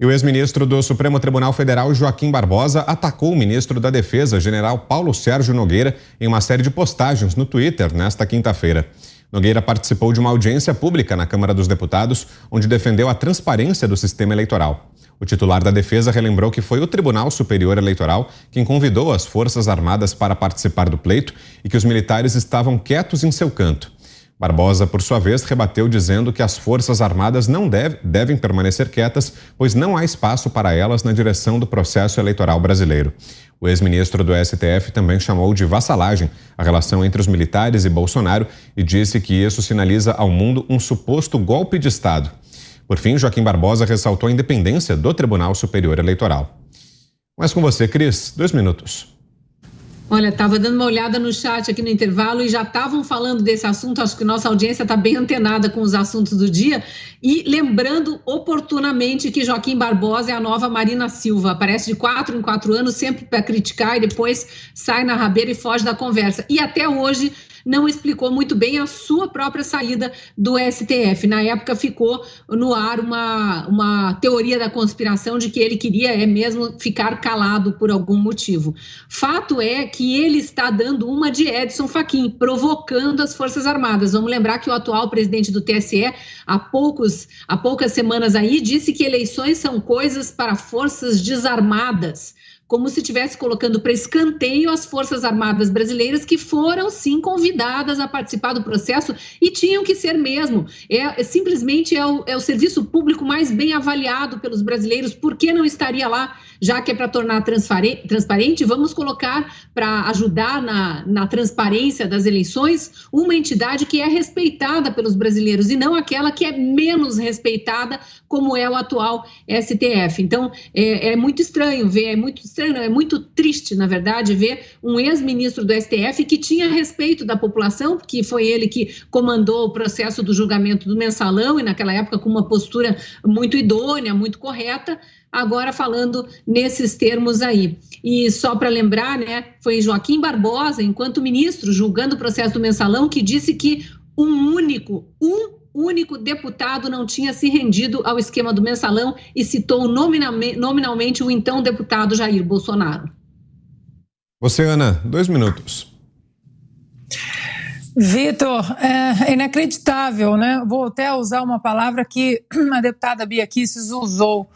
E o ex-ministro do Supremo Tribunal Federal, Joaquim Barbosa, atacou o ministro da Defesa, general Paulo Sérgio Nogueira, em uma série de postagens no Twitter nesta quinta-feira. Nogueira participou de uma audiência pública na Câmara dos Deputados, onde defendeu a transparência do sistema eleitoral. O titular da Defesa relembrou que foi o Tribunal Superior Eleitoral quem convidou as Forças Armadas para participar do pleito e que os militares estavam quietos em seu canto. Barbosa, por sua vez, rebateu dizendo que as Forças Armadas não devem permanecer quietas, pois não há espaço para elas na direção do processo eleitoral brasileiro. O ex-ministro do STF também chamou de vassalagem a relação entre os militares e Bolsonaro e disse que isso sinaliza ao mundo um suposto golpe de Estado. Por fim, Joaquim Barbosa ressaltou a independência do Tribunal Superior Eleitoral. Mas com você, Cris, 2 minutos. Olha, estava dando uma olhada no chat aqui no intervalo e já estavam falando desse assunto. Acho que nossa audiência está bem antenada com os assuntos do dia. E lembrando oportunamente que Joaquim Barbosa é a nova Marina Silva. Aparece de 4 em 4 anos, sempre para criticar e depois sai na rabeira e foge da conversa. E até hoje não explicou muito bem a sua própria saída do STF. Na época ficou no ar uma teoria da conspiração de que ele queria mesmo ficar calado por algum motivo. Fato é que ele está dando uma de Edson Fachin, provocando as Forças Armadas. Vamos lembrar que o atual presidente do TSE, há poucas semanas aí, disse que eleições são coisas para forças desarmadas, como se estivesse colocando para escanteio as Forças Armadas brasileiras que foram, sim, convidadas a participar do processo e tinham que ser mesmo. Simplesmente é o serviço público mais bem avaliado pelos brasileiros. Por que não estaria lá? Já que é para tornar transparente, vamos colocar para ajudar na transparência das eleições uma entidade que é respeitada pelos brasileiros e não aquela que é menos respeitada, como é o atual STF. Então, é muito estranho ver, é muito triste, na verdade, ver um ex-ministro do STF que tinha respeito da população, porque foi ele que comandou o processo do julgamento do Mensalão e naquela época com uma postura muito idônea, muito correta, agora falando nesses termos aí. E só para lembrar, né, foi Joaquim Barbosa, enquanto ministro, julgando o processo do Mensalão, que disse que um único deputado não tinha se rendido ao esquema do Mensalão e citou nominalmente o então deputado Jair Bolsonaro. Você, Ana, 2 minutos. Vitor, é inacreditável, né? Vou até usar uma palavra que a deputada Bia Kicis usou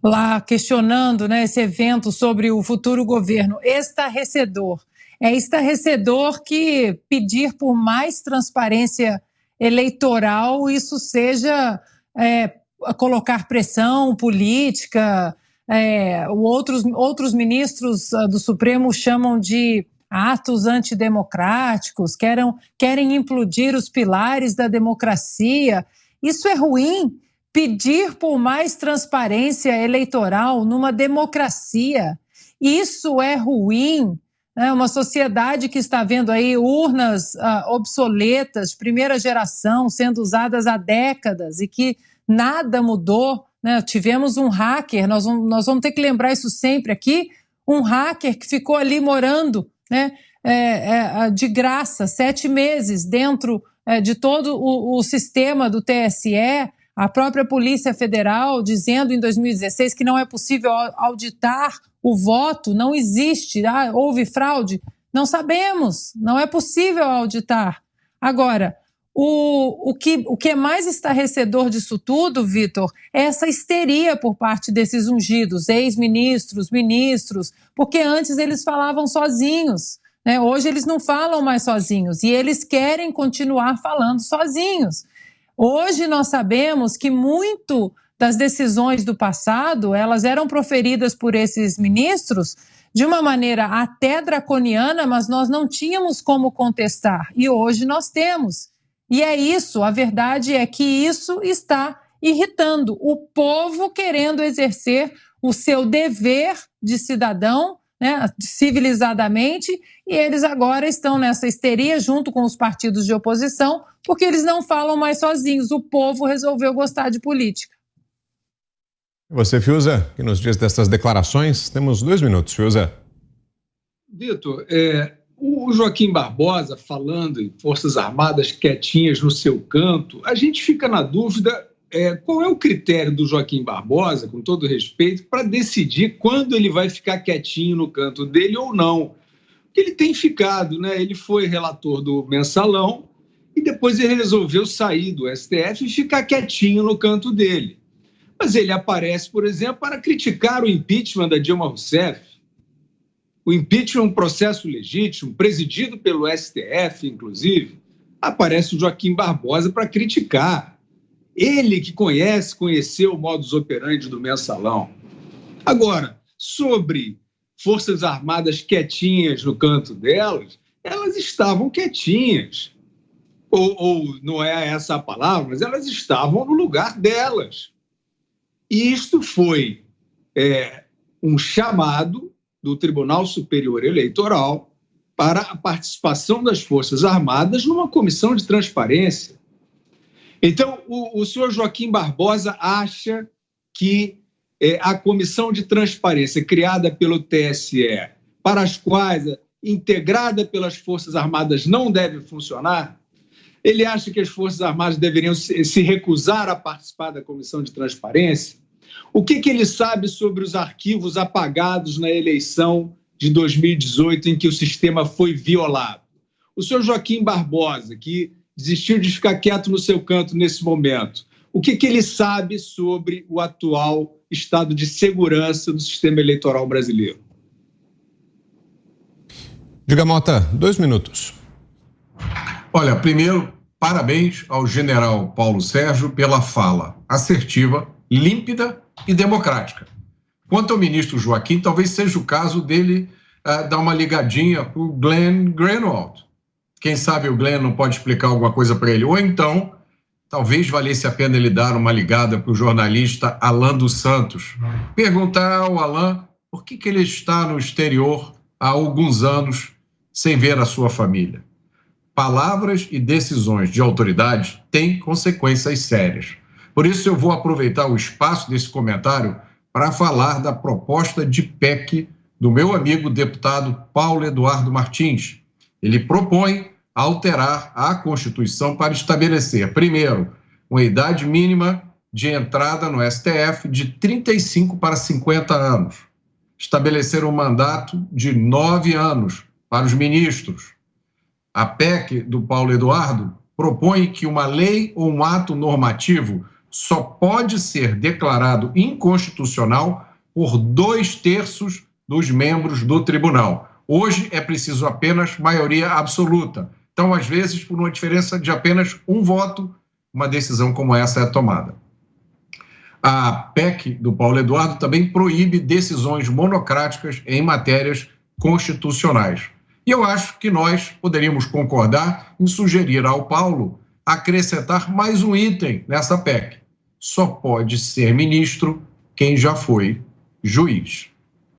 lá, questionando, né, esse evento sobre o futuro governo. Estarrecedor. É estarrecedor que pedir por mais transparência eleitoral, isso seja colocar pressão política. Outros ministros do Supremo chamam de atos antidemocráticos, querem implodir os pilares da democracia. Isso é ruim. Pedir por mais transparência eleitoral numa democracia, isso é ruim. Uma sociedade que está vendo aí urnas obsoletas, de primeira geração, sendo usadas há décadas e que nada mudou, né? Tivemos um hacker, nós vamos ter que lembrar isso sempre aqui, um hacker que ficou ali morando, né, de graça, 7 meses dentro de todo o sistema do TSE, a própria Polícia Federal dizendo em 2016 que não é possível auditar o voto, não existe, houve fraude. Não sabemos, não é possível auditar. Agora, o que é mais estarrecedor disso tudo, Vitor, é essa histeria por parte desses ungidos, ex-ministros, ministros, porque antes eles falavam sozinhos, né? Hoje eles não falam mais sozinhos e eles querem continuar falando sozinhos. Hoje nós sabemos que muito das decisões do passado, elas eram proferidas por esses ministros de uma maneira até draconiana, mas nós não tínhamos como contestar. E hoje nós temos. E é isso, a verdade é que isso está irritando o povo querendo exercer o seu dever de cidadão, né, civilizadamente, e eles agora estão nessa histeria junto com os partidos de oposição, porque eles não falam mais sozinhos. O povo resolveu gostar de política. E você, Fiuza, que nos diz dessas declarações? Temos 2 minutos, Fiuza. Vitor, o Joaquim Barbosa falando em Forças Armadas quietinhas no seu canto, a gente fica na dúvida qual é o critério do Joaquim Barbosa, com todo respeito, para decidir quando ele vai ficar quietinho no canto dele ou não? Porque ele tem ficado, né? Ele foi relator do Mensalão e depois ele resolveu sair do STF e ficar quietinho no canto dele. Mas ele aparece, por exemplo, para criticar o impeachment da Dilma Rousseff. O impeachment é um processo legítimo, presidido pelo STF, inclusive. Aparece o Joaquim Barbosa para criticar. Ele que conheceu o modus operandi do Mensalão. Agora, sobre Forças Armadas quietinhas no canto delas, elas estavam quietinhas. Ou não é essa a palavra, mas elas estavam no lugar delas. E isto foi um chamado do Tribunal Superior Eleitoral para a participação das Forças Armadas numa comissão de transparência. Então, o senhor Joaquim Barbosa acha que a comissão de transparência criada pelo TSE, para as quais integrada pelas Forças Armadas não deve funcionar? Ele acha que as Forças Armadas deveriam se recusar a participar da comissão de transparência? O que ele sabe sobre os arquivos apagados na eleição de 2018 em que o sistema foi violado? O senhor Joaquim Barbosa, que desistiu de ficar quieto no seu canto nesse momento, o que ele sabe sobre o atual estado de segurança do sistema eleitoral brasileiro? Diga, Mota, 2 minutos. Olha, primeiro, parabéns ao general Paulo Sérgio pela fala assertiva, límpida e democrática. Quanto ao ministro Joaquim, talvez seja o caso dele dar uma ligadinha para o Glenn Greenwald. Quem sabe o Glenn não pode explicar alguma coisa para ele. Ou então, talvez valesse a pena ele dar uma ligada para o jornalista Alan dos Santos. Perguntar ao Alan por que ele está no exterior há alguns anos sem ver a sua família. Palavras e decisões de autoridade têm consequências sérias. Por isso eu vou aproveitar o espaço desse comentário para falar da proposta de PEC do meu amigo deputado Paulo Eduardo Martins. Ele propõe alterar a Constituição para estabelecer, primeiro, uma idade mínima de entrada no STF de 35 para 50 anos. Estabelecer um mandato de 9 anos para os ministros. A PEC do Paulo Eduardo propõe que uma lei ou um ato normativo só pode ser declarado inconstitucional por 2/3 dos membros do tribunal. Hoje é preciso apenas maioria absoluta. Então, às vezes, por uma diferença de apenas um voto, uma decisão como essa é tomada. A PEC do Paulo Eduardo também proíbe decisões monocráticas em matérias constitucionais. E eu acho que nós poderíamos concordar em sugerir ao Paulo acrescentar mais um item nessa PEC. Só pode ser ministro quem já foi juiz.